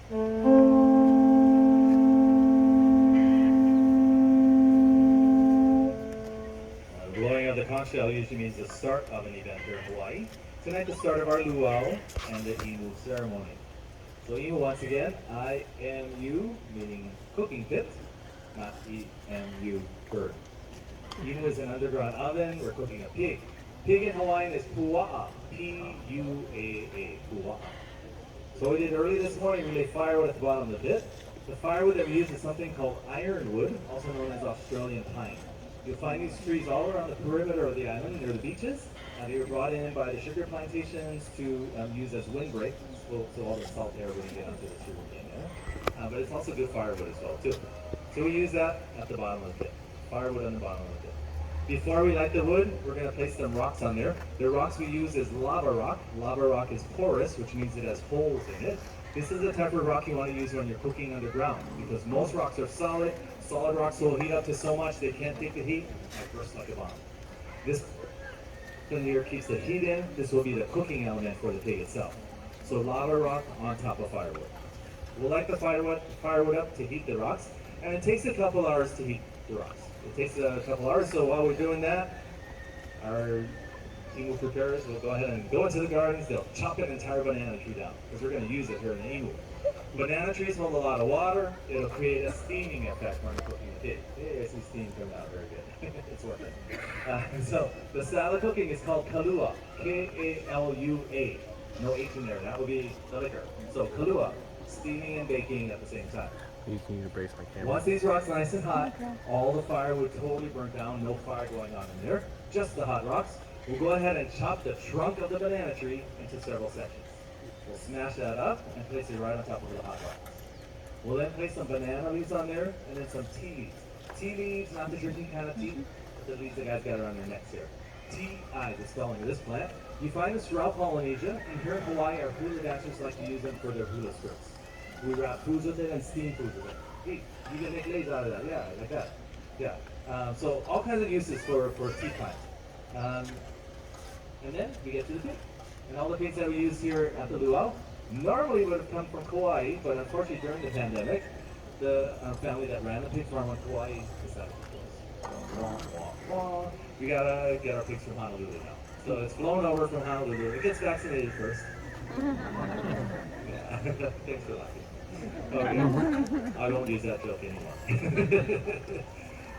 Blowing of the conch shell usually means the start of an event here in Hawaii. Tonight, the start of our luau and the imu ceremony. So imu, once again, I-M-U, meaning cooking pit, not E-M-U, bird. Imu is an underground oven. We're cooking a pig. Pig in Hawaiian is pua'a, P-U-A-A, pua'a. So we did early this morning, we laid firewood at the bottom of the pit. The firewood that we use is something called ironwood, also known as Australian pine. You'll find these trees all around the perimeter of the island, near the beaches. They were brought in by the sugar plantations to use as windbreak, so all the salt air wouldn't get onto the sugar cane there. But it's also good firewood as well, too. So we use that at the bottom of the pit, firewood on the bottom of the pit. Before we light the wood, we're going to place some rocks on there. The rocks we use is lava rock. Lava rock is porous, which means it has holes in it. This is the type of rock you want to use when you're cooking underground, because most rocks are solid. Solid rocks will heat up to so much they can't take the heat and burst like a bomb. This thing here keeps the heat in. This will be the cooking element for the pig itself. So lava rock on top of firewood. We'll light the firewood up to heat the rocks, and it takes a couple hours to heat the rocks. It takes a couple hours, so while we're doing that, our imu preparers will go ahead and go into the gardens. They'll chop an entire banana tree down, because we're going to use it here in the imu. Banana trees hold a lot of water. It'll create a steaming effect when you're cooking the pig. Hey, I see steam coming out very good. It's worth it. So the style of cooking is called kalua, K-A-L-U-A. No H in there. That would be the liquor. So kalua, steaming and baking at the same time. You can brace my camera. Once these rocks are nice and hot, all the firewood totally burnt down, no fire going on in there, just the hot rocks. We'll go ahead and chop the trunk of the banana tree into several sections. We'll smash that up and place it right on top of the hot rocks. We'll then place some banana leaves on there and then some tea leaves. Tea leaves, not the drinking kind of tea, but the leaves the guys got around their necks here. T-I, the spelling of this plant. You find this throughout Polynesia, and here in Hawaii, our hula dancers like to use them for their hula skirts. We wrap foods with it and steam foods with it. Hey, you can make leis out of that, yeah, like that. Yeah. So all kinds of uses for tea plant. And then we get to the pig. And all the pigs that we use here at the luau normally would have come from Kauai, but unfortunately during the pandemic, the family that ran the pig farm on Kauai decided to close. We gotta get our pigs from Honolulu now. So it's flown over from Honolulu. It gets vaccinated first. Yeah. Thanks for laughing. Okay. I won't use that joke anymore.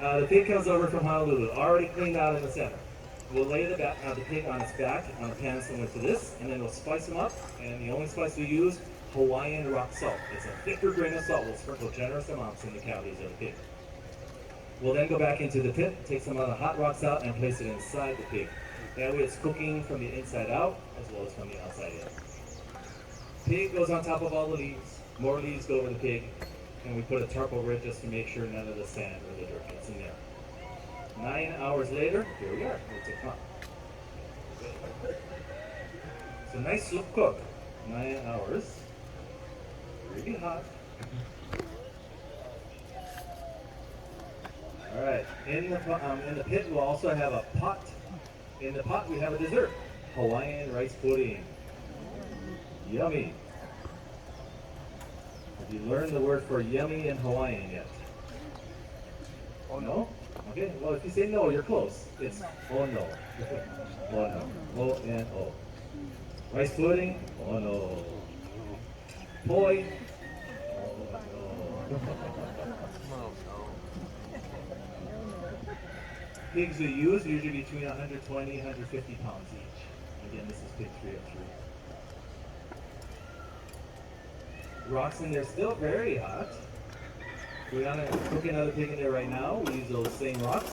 The pig comes over from Honolulu, already cleaned out in the center. We'll lay the pig on its back on a pan similar to this, and then we'll spice them up. And the only spice we use, Hawaiian rock salt. It's a thicker grain of salt. We'll sprinkle generous amounts in the cavities of the pig. We'll then go back into the pit, take some of the hot rocks out, and place it inside the pig. That way it's cooking from the inside out, as well as from the outside in. Pig goes on top of all the leaves. More leaves go over the pig, and we put a tarp over it just to make sure none of the sand or the dirt gets in there. 9 hours later, here we are. It's a pot. It's a nice slow cook. 9 hours. Really hot. All right. In the pit, we'll also have a pot. In the pot, we have a dessert. Hawaiian rice pudding. Yummy. Have you learned the word for yummy in Hawaiian yet? Oh no? Okay, well if you say no, you're close. It's oh no. Oh no. O-N-O. Rice pudding? Oh no. Poi? Oh no. Pigs we use usually between 120 and 150 pounds each. Again, this is pig 303. Rocks in there still very hot. We're gonna cook another pig in there right now. We use those same rocks.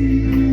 Yes.